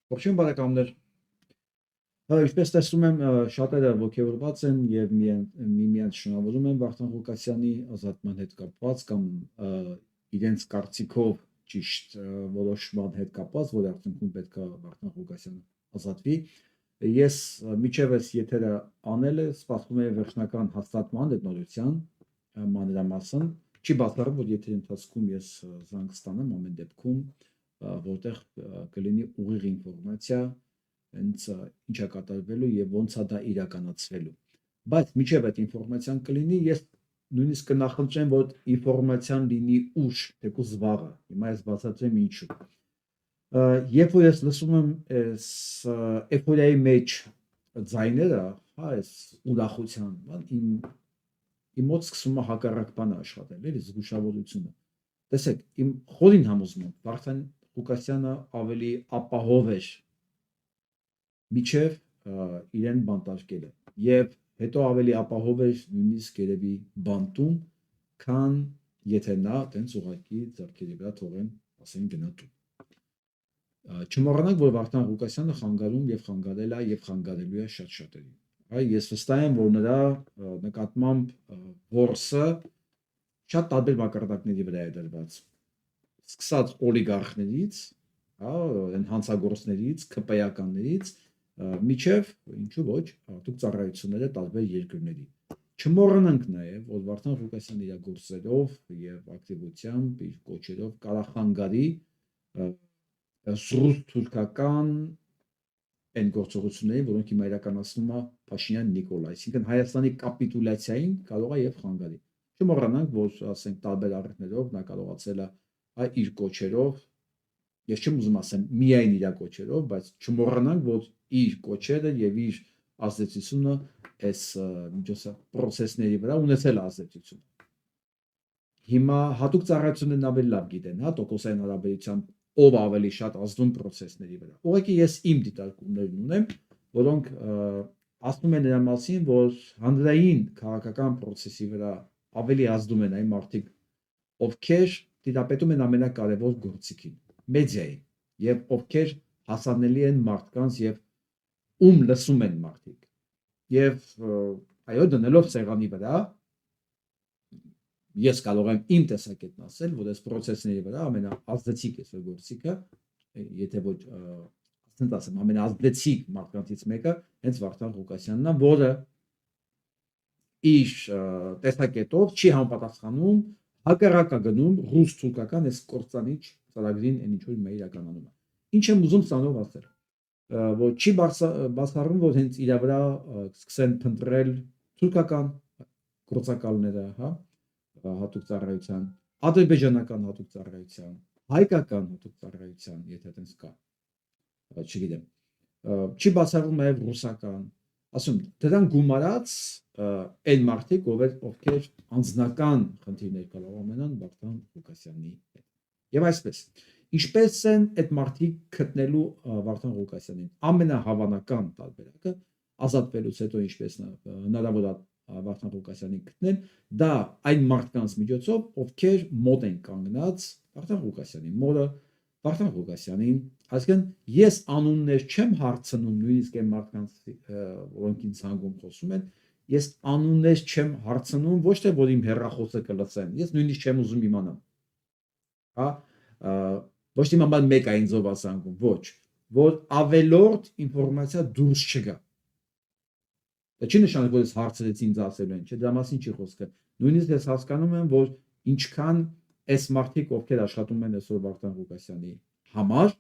Ողջույն բարեկամներ։ Ինչպես տեսնում եմ, շատերը ոգևորված են եւ միմյանց շնորհավորում են Վախթանգ Ղուկասյանի ազատման հետ կապված կամ իրենց կարծիքով ճիշտ որոշման հետ կապված, որ արդյունքում պետք է Վախթանգ Ղուկասյանը ազատվի։ Ես միջևս եթերը անել է, սպասում է վերջնական հաստատման դեպնորության մանրամասն։ Չի բացառում, որ եթերի ընթացքում ես զանգ ստանամ ամեն դեպքում, որտեղ կլինի ուղիղ ինֆորմացիա հենց ինչ է կատարվելու եւ ոնց է դա իրականացվելու։ Բայց միջև այդ ինֆորմացիան կլինի, ես նույնիսկ կնախընտրեմ, որ ինֆորմացիան լինի ուշ, թեկուզ վաղը։ Հիմա ես բացատրեմ ինչու։ Երբ որ ես լսում եմ այս էֆորիայի մեջ ձայները, հա, այս ուրախության, իմ մոտ սկսում է հակառակ բանը աշխատել, էլի զգուշավորությունը։ Տեսեք, իմ խորին համոզմամբ Վախթանգ Ղուկասյանը ավելի ապահով էր միջև իրեն բանտարկելը եւ հետո ավելի ապահով էր նույնիսկ երևի բանտում, քան եթե նա տենց ուղակի ձեռքերի վրա թողեն, ասեն գնա դու։ Չմոռանանք, որ Վախթանգ Ղուկասյանը խանգարում եւ խանգարել է եւ խանգարելու է շատ-շատերի։ Այ ես վստահ եմ, որ նրա նկատմամբ որսը շատ տարբեր մակարդակների վրա է դրված։ Սկսած օլիգարխներից, հա, այն հանցագործներից, ԿՊ-ականներից, միջև ինչու ոչ, հատուկ ծառայությունները տարբեր երկրների։ Չմոռանանք նաև, որ Վախթանգ Ղուկասյանը իր գործերով եւ ակտիվությամբ, իր կոչերով կարող խանգարի ռուս-թուրքական այն գործողություններին, որոնք հիմա իրականացնում է Փաշինյան Նիկոլ, այսինքն Հայաստանի կապիտուլյացիային կարող է եւ խանգարի։ Չմոռանանք, որ ասենք տարբեր առիթներով նա կարողացել է իր կոչերով, ես չեմ ուզում ասեմ միայն իր կոչերով, բայց չմոռանանք, որ իր կոչերը եւ իր ազդեցությունը այս միջոցը process-ների վրա ունեցել է ազդեցություն։ Հիմա հատուկ ծառայություններն ավելի լավ գիտեն, հա, տոկոսային հարաբերությամբ ով ավելի շատ ազդում process-ների վրա։ Ուղղակի ես իմ դիտարկումներն ունեմ, որոնք ասում են նրա մասին, որ հանրային քաղաքական process-ի վրա ավելի ազդում են այն մարդիկ, ովքեր դիտապետում են ամենակարևոր գործիքին, մեդիային, եւ ովքեր հասանելի են մարդկանց եւ ում լսում են մարդիկ։ Եվ այո, դնելով սեղանի վրա ես կարող եմ իմ տեսակետն ասել, որ այս process-ների վրա ամենաազդեցիկ է գործիքը, եթե ոչ ասենք ասեմ, ամենաազդեցիկ մարդկանցից մեկը հենց Վախթանգ Ղուկասյանն է, որը իր տեսակետով չի համապատասխանում հակառակը գնում ռուս-թուրքական այս կործանիչ ծրագրին, այն ինչ որ հիմա իրականանում է։ Ինչ եմ ուզում սանով ասել, որ չի բացառում, որ հենց իր վրա սկսեն փնտրել թուրքական գործակալները, հա, հատուկ ծառայության, ադրբեջանական հատուկ ծառայության, հայկական հատուկ ծառայության, եթե այդպես կա, չգիտեմ, չի բացառում նաև ռուսական, ասում դրան գումարած այն մարդիկ, ովքեր անձնական խնդիրներ կարող ունենան Վախթանգ Ղուկասյանի հետ։ Եվ այսպես, ինչպես են այդ մարդիկ գտնելու Վախթանգ Ղուկասյանին, ամենահավանական տարբերակը ազատվելուց հետո ինչպես հնարավոր է Վախթանգ Ղուկասյանին գտնել, դա այն մարդկանց միջոցով, ովքեր մոտ են կանգնած Վախթանգ Ղուկասյանի մորը, Վախթանգ Ղուկասյանին, այսինքն ես անուններ չեմ հարցնում նույնիսկ այն մարդկանց, որոնք ինձ հանգում խոսում են, ես անուններ չեմ հարցնում, ոչ թե որ իմ հեռախոսը կլսեն, ես նույնիսկ չեմ ուզում իմանամ։ Հա, ոչ թե իմանալ մեկ այն ձով ասանգում, ոչ, որ ավելորդ ինֆորմացիա դուրս չգա։ Դա չի նշանակում, որ ես հարցրեցի ինձ ասելու են, չէ, դրա մասին չի խոսքը։ Նույնիսկ ես հասկանում եմ, որ ինչքան այս մարդիկ, ովքեր աշխատում են այսօր Վախթանգ Ղուկասյանի համար,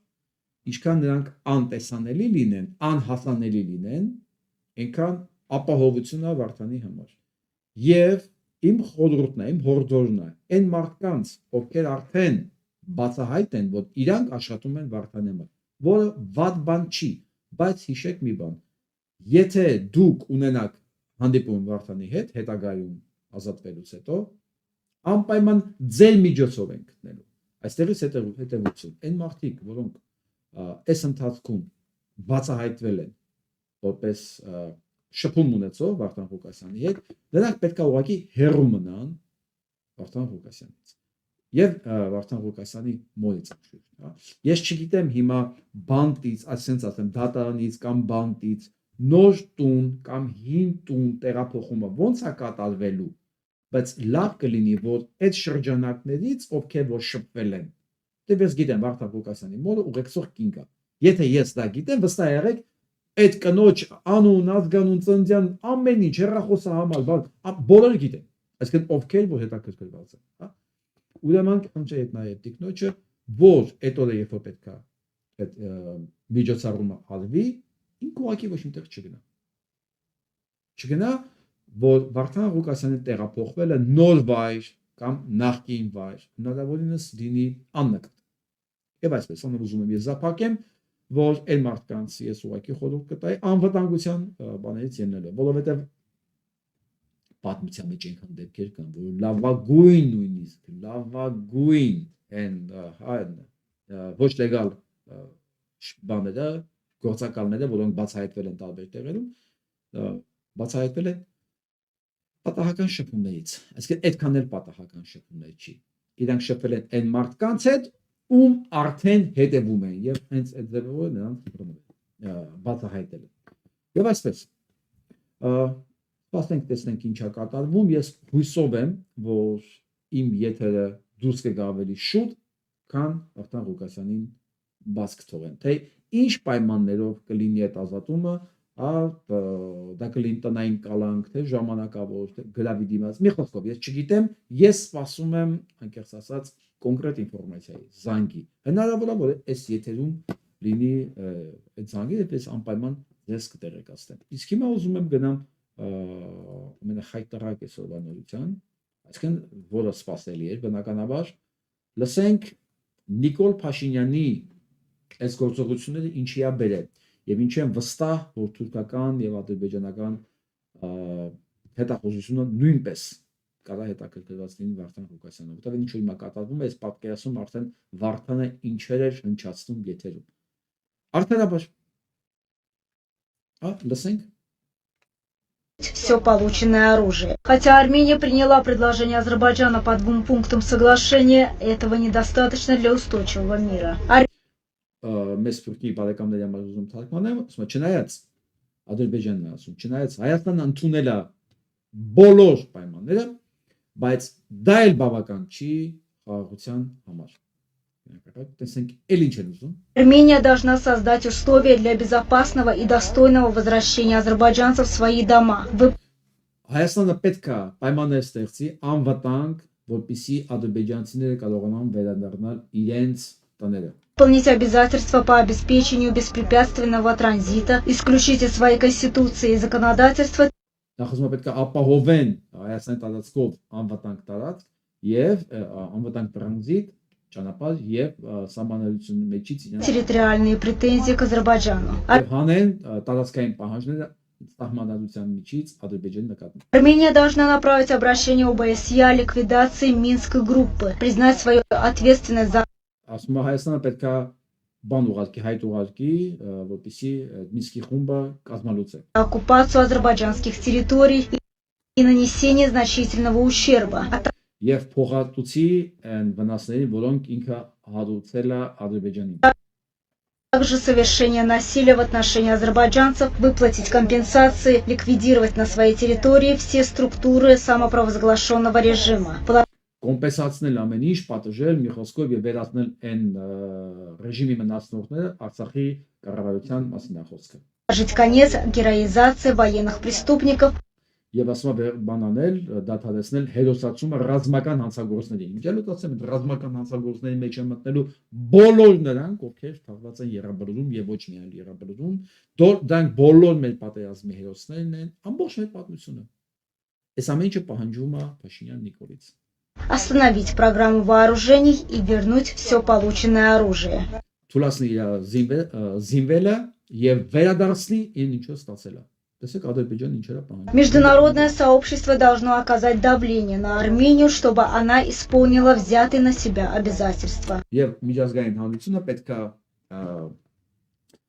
ինչքան նրանք անտեսանելի լինեն, անհասանելի լինեն, այնքան ապահովություն է Վախթանգի համար։ Եվ իմ խորհուրդն է, իմ հորդորն է, այն մարդկանց, ովքեր արդեն բացահայտ են, որ իրանք աշխատում են Վախթանգի համար, որը վատ բան չի, բայց հիշեք մի բան, եթե դուք ունենաք հանդիպում Վախթանգի հետ հետագայում ազատվելուց հետո, անպայման ձեր միջոցով են գտնելու։ Այստեղից հետևություն, այն մարդիկ, որոնք այս ընթացքում բացահայտվել են որպես շփում ունեցող Վախթանգ Ղուկասյանի հետ, նրանք պետք է ուղղակի հեռու մնան Վախթանգ Ղուկասյանից։ եւ Վարդան Ղուկասյանի մորից հա։ Ես չգիտեմ հիմա բանտից, ասենց ասեմ, դատարանից կամ բանտից նոր տուն կամ հին տուն տեղափոխումը ոնց է կատարվելու, բայց լավ կլինի, որ այդ շրջանակներից ովքեր որ շփվել են, դե ես գիտեմ Վարդան Ղուկասյանի մորը ուղեկցող կին կա։ Եթե ես դա գիտեմ, վստահ եղեք, այդ կնոջ անուն, ազգանուն, ծննդյան, ամեն ինչ, հեռախոսահամար, բոլորը գիտեն։ Այսինքն ովքեր որ հետաքրքրված են, հա։ Ուրեմն խնդրի այդ նայեք տիկնոջը, որ այդ օրը երբ որ պետք է այդ միջոցառումը արվի, ինքը ուղղակի ոչ միտեղ չգնա։ Չգնա, որ Վարդան Ղուկասյանը տեղափոխվել է նոր վայր կամ նախկին վայր, հնարավորինս լինի աննկատ։ Եվ այսպես ոնց ուզում եմ ես զապակեմ, որ այն մարդկանց ես ուղղակի խորհուրդ կտայի անվտանգության բաներից ելնելու, որովհետև պատմության մեջ այնքան դեպքեր կան, որ լավագույն նույնիսկ լավագույն այն ոչ լեգալ բաները, գործակալները, որոնք բացահայտվել են տարբեր տեղերում, բացահայտվել են պատահական շփումներից, այսինքն այդքան էլ պատահական շփումներ չի։ Իրանք շփվել են այն մարդկանց հետ, ում արդեն հետևում են եւ հենց այդ ձևով նրանց բացահայտել են։ Եվ այսպես սպասենք տեսնենք ինչա կատարվում, ես հույսով եմ, որ իմ եթերը դուրս կգա ավելի շուտ, քան Վարդան Ղուկասյանին բաց կթողեն, թե ինչ պայմաններով կլինի այդ ազատումը, դա կլինի տնային կալանք, թե ժամանակավոր, թե գրավի դիմաց, մի խոսքով ես չգիտեմ, ես սպասում եմ անկեղծ ասած կոնկրետ ինֆորմացիայի, զանգի։ Հնարավոր է, որ այս եթերում լինի այդ զանգը, դեպի անպայման ես կտեղեկացնեմ։ Իսկ հիմա ուզում եմ գնամ ամենախայտարակ այսօրվա նորության, այսինքն որը սպասելի էր բնականաբար, լսենք Նիկոլ Փաշինյանի այս գործողությունները ինչի է բերել եւ ինչի են վստահ, որ թուրքական եւ ադրբեջանական հետախուզությունը նույնպես կարա հետաքրքրված լինի Վարդան Ղուկասյանը, որտեղ ինչ որ հիմա կատարվում է, այս պատկերացում արդեն Վարդանը ինչեր էր հնչացնում եթերում։ Արդյունաբար, լսենք։ Все полученное оружие. Хотя Армения приняла предложение Азербайджана по 2 пунктам соглашения, этого недостаточно для устойчивого мира. Մեծ Թուրքիի բարեկամների համար ուզում թարգմանեմ, ասում եմ, չնայած Ադրբեջանն է ասում, չնայած Հայաստանը ընդունել է բոլոր պայմանները, բայց դա էլ բավական չի խաղաղության համար։ Տեսնենք, էլ ինչ են ուզում։ Армения должна создать условия для безопасного и достойного возвращения азербайджанцев в свои дома. Հայաստանը պետք է պայմաններ ստեղծի անվտանգ, որպեսզի ադրբեջանցիները կարողանան վերադառնալ իրենց տները։ Выполнить обязательства по обеспечению беспрепятственного транзита, исключить из своей конституции и законодательства. Նախ պետք է ապահովեն Հայաստանի տարածքով անվտանգ տարածք եւ անվտանգ տրանզիտ ճանապարհ եւ սահմանադրության մեջից территориальные претензии к Азербайджану. Հանեն տարածքային պահանջները սահմանադրության միջից Ադրբեջանի նկատմամբ։ Армения должна направить обращение ОБСЕ о ликвидации Минской группы, признать свою ответственность за Ասում է Հայաստանը պետք է բան ուղարկի, հայտ ուղարկի, որպեսզի Մինսկի խումբը կազմալուծի։ оккупацию азербайджанских территорий и нанесение значительного ущерба. Եվ փոխհատուցի այն վնասներին, որոնք ինքը հատուցել է Ադրբեջանին։ Также совершение насилия в отношении азербайджанцев, выплатить компенсации, ликвидировать на своей территории все структуры самопровозглашенного режима. Կոմպենսացնել ամեն ինչ, պատժել, մի խոսքով եւ վերացնել այն ռեժիմի մնացնողները Արցախի կառավարության մասին է խոսքը։ Положить конец героизации военных преступников. Եվ ասում է բանանել, դադարեցնել հերոսացումը ռազմական հանցագործների։ Ինչալուց ասեմ, ռազմական հանցագործների մեջ են մտնելու բոլոր նրանք, ովքեր թաղված են Եղաբլուրում եւ ոչ միայն Եղաբլուրում, դրանք բոլոր մեր պատերազմի հերոսներն են, ամբողջ մեր պատմությունը։ Այս ամեն ինչը պահանջում է Փաշինյան Նիկոլից։ Остановить программу вооружений и вернуть все полученное оружие. Թուլացնի զինվելը եւ վերադարձնի այն ինչը ստացել է։ Տեսեք Ադրբեջանը ինչեր է պահանջում։ Международное сообщество должно оказать давление на Армению, чтобы она исполнила взятые на себя обязательства. Եվ միջազգային հանրությունը պետք է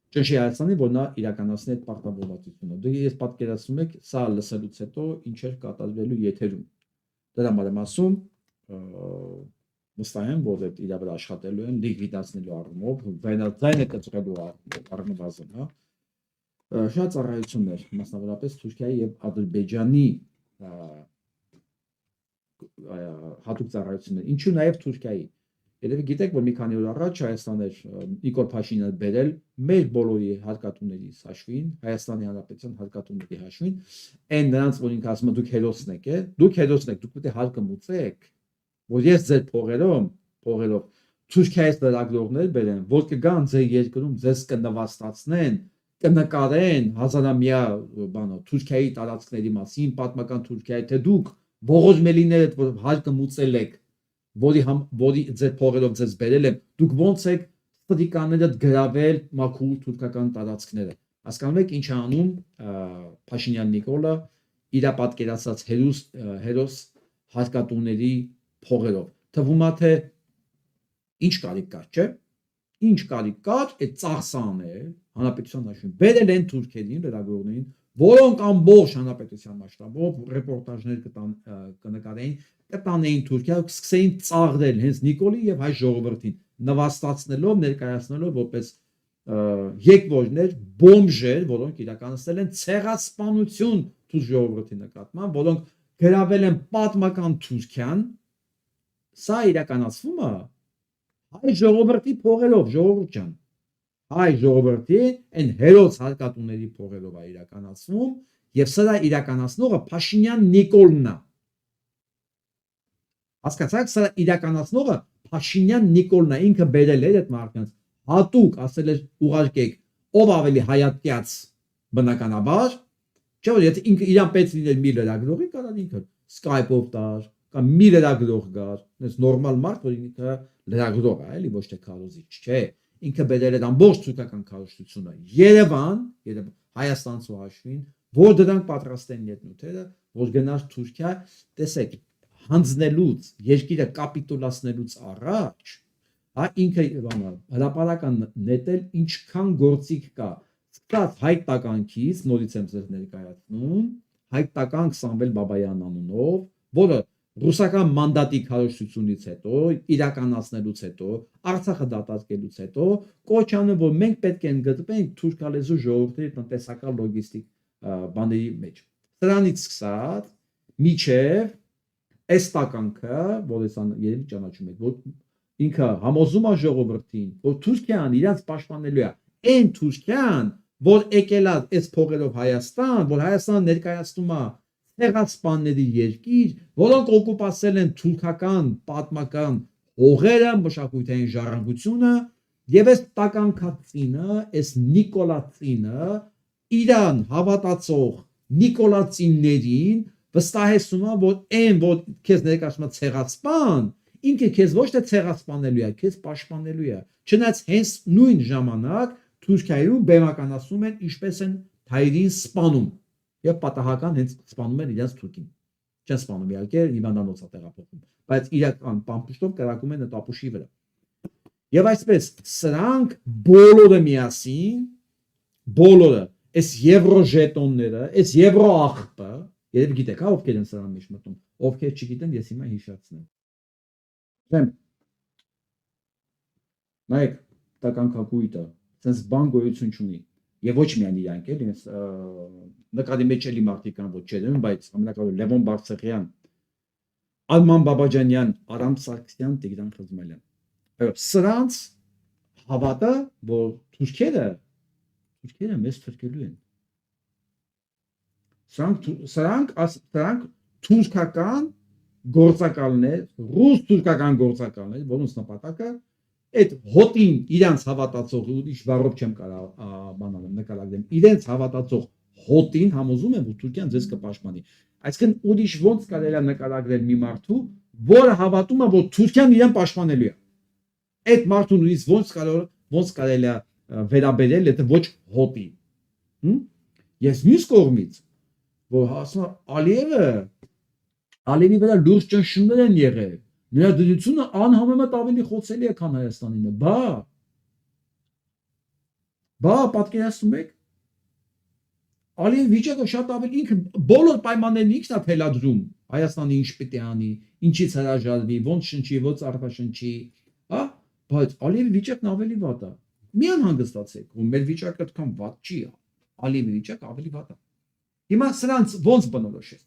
ճնշի Հայաստանի, որ նա իրականացնի այդ պարտավորվածությունը։ Դուք ես պատկերացնում եք, սա լսելուց հետո ինչեր կատարվելու եթերում։ Դրա համար եմ ասում, վստահ եմ, որ այդ իր վրա աշխատելու են լիկվիդացնելու առումով, ձայնը կծրելու առնվազն, հա։ Շատ ծառայություններ, մասնավորապես Թուրքիայի եւ Ադրբեջանի հատուկ ծառայություններ, ինչու նաեւ Թուրքիայի։ Երևի գիտեք, որ մի քանի օր առաջ Հայաստան էր Նիկոլ Փաշինյանը բերել մեր բոլորի հարկատուների հաշվին, Հայաստանի Հանրապետության հարկատուների հաշվին, այն նրանց, որ ինքը ասում է դուք հերոսն եք, դուք հերոսն եք, դուք պետք է հարկը մուծեք, որ ես ձեր փողերով Թուրքիայից լրագրողներ բերեմ, որ կգան ձեր երկրում ձեզ կնվաստացնեն, կնկարեն հազարամյա Թուրքիայի տարածքների մասին, պատմական Թուրքիայի, թե դուք ողոջմելիներ եք, որ հարկը մուծել եք, որի ձեր փողերով ձեզ բերել եմ, դուք ոնց եք ստդիկաներդ գրավել մաքուր թուրքական տարածքները։ Հասկանում եք ինչ է անում Փաշինյան Նիկոլը իր պատկերացած հերոս հարկատուների փողերով։ Թվում է թե ինչ կարիք կար, չէ՞։ Ինչ կարիք կար այդ ծախսը անել հանրապետության հաշվին։ Բերել են թուրքերին, լրագրողներին, որոնք ամբողջ հանրապետության մասշտաբով ռեպորտաժներ կնկարեին, կտանեին Թուրքիա, սկսեին ծաղրել հենց Նիկոլի եւ հայ ժողովրդին, նվաստացնելով, ներկայացնելով որպես եկվորներ, բոմբեր, որոնք իրականացնել են ցեղասպանություն թուրք ժողովրդի նկատմամբ, որոնք գրավել են պատմական Թուրքիան, սա իրականացվում է հայ ժողովրդի փողերով, ժողովուրդ ջան, հայ ժողովրդի այն հերոս հարկատուների փողերով է իրականացվում եւ սա իրականացնողը Փաշինյան Նիկոլն է։ Հասկացաք, սա իրականացնողը Փաշինյան Նիկոլն է, ինքը բերել էր այդ մարդկանց, հատուկ ասել էր ուղարկեք, ով ավելի հայատյաց բնականաբար, չէ՞ որ եթե ինքը իրան պետք լիներ մի լրագրողի, կարող ինքը Skype-ով տար, կամ մի լրագրող գար, այս նորմալ մարդ, որ ինքը լրագրող է, էլի ոչ թե քարոզիչ, չէ։ Ինքը բերել էր ամբողջ թուրքական քարոզությունը Երևան, Հայաստանցու հաշվին, որ դրանք պատրաստեն նյութերը, որ գնար Թուրքիա, տեսեք, հանձնելուց, երկիրը կապիտուլացնելուց առաջ, հա ինքը հրապարական նետել ինչքան գործիք կա։ Սկսած հայտականքից, նորից եմ ձեր ներկայացնում, հայտական Սամվել Բաբայան անունով, որը ռուսական մանդատի քարոզությունից հետո, իրականացնելուց հետո, Արցախը դատարկելուց հետո, կոչանը, որ մենք պետք է ընդգրկվենք թուրքալեզու ժողովրդի տնտեսական լոգիստիկ բաների մեջ։ Սրանից սկսած միջև այս տականքը, որ երևի ճանաչում եք, որ ինքը համոզում է ժողովրդին, որ Թուրքիան իրենց պաշտպանելու է, այն Թուրքիան, որ եկել է այս փողերով Հայաստան, որ Հայաստանը ներկայացնում է ցեղասպանների երկիր, որոնք օկուպացել են թուրքական պատմական հողերը, մշակութային ժառանգությունը, եւ այս տականքածինը, այս նիկոլացինը իրան հավատացող նիկոլացիներին վստահեցնում է, որ այն, որ քեզ ներկայացնում է ցեղասպան, ինքը քեզ ոչ թե ցեղասպանելու է, քեզ պաշտպանելու է։ Չնայած հենց նույն ժամանակ Թուրքիայում բեմականացնում են ինչպես են հայերին սպանում եւ պատահական հենց սպանում են իրենց թուրքին։ Չեն սպանում իհարկե, հիվանդանոց է տեղափոխում, բայց իրական պամպուշտով կրակում են այդ ապուշի վրա։ Եվ այսպես սրանք բոլորը միասին, բոլորը, այս եվրո ժետոնները, այս եվրո աղբը, երբ գիտեք, հա ովքեր են սրան մեջ մտնում, ովքեր չգիտեն, ես հիմա հիշացնեմ։ Նայեք, տականքակույտը, sense բան գոյություն չունի։ Եվ ոչ միայն իրանք էլ, նկարի մեջ էլի մարդիկ կան, ոչ չեն, բայց ամենակարևորը Լևոն Բարսեղյան, Արման Բաբաջանյան, Արամ Սարգսյան, Տիգրան Խզմելյան։ Սրանց հավատը, որ թուրքերը մեզ թրկելու են։ Սրանք թուրքական գործակալներ, ռուս թուրքական գործակալներ, որոնց նպատակը այդ հոտին իրանց հավատացող, ուրիշ բառով չեմ կարող բանալեմ նկարագրեմ, իրենց հավատացող հոտին համոզում են, որ Թուրքիան ձեզ կպաշտպանի։ Այսինքն ուրիշ ոնց կարելի է նկարագրել մի մարդու, որը հավատում է, որ Թուրքիան իրեն պաշտպանելու է։ Այդ մարդուն ուրիշ ոնց կարելի է վերաբերել, եթե ոչ հոտի։ Ես մյուս կողմից, որ ասում եմ Ալիևի վրա լուրջ ճնշումներ են եղել։ Նրա դրությունը անհամեմատ ավելի խոցելի է, քան Հայաստանինը։ Բա պատկերացնում եք։ Ալիևի վիճակը շատ ավելի ինքը բոլոր պայմաններն ինքն է թելադրում Հայաստանը ինչ պետք է անի, ինչից հրաժարվի, ոնց շնչի, ոնց արվաշնչի, հա, բայց Ալիևի վիճակն ավելի վատ է։ Մի անհանգստացեք, որ մեր վիճակը այդքան վատ չի, Ալիևի վիճակը ավելի վատ է։ Հիմա սրանց ոնց բնորոշել։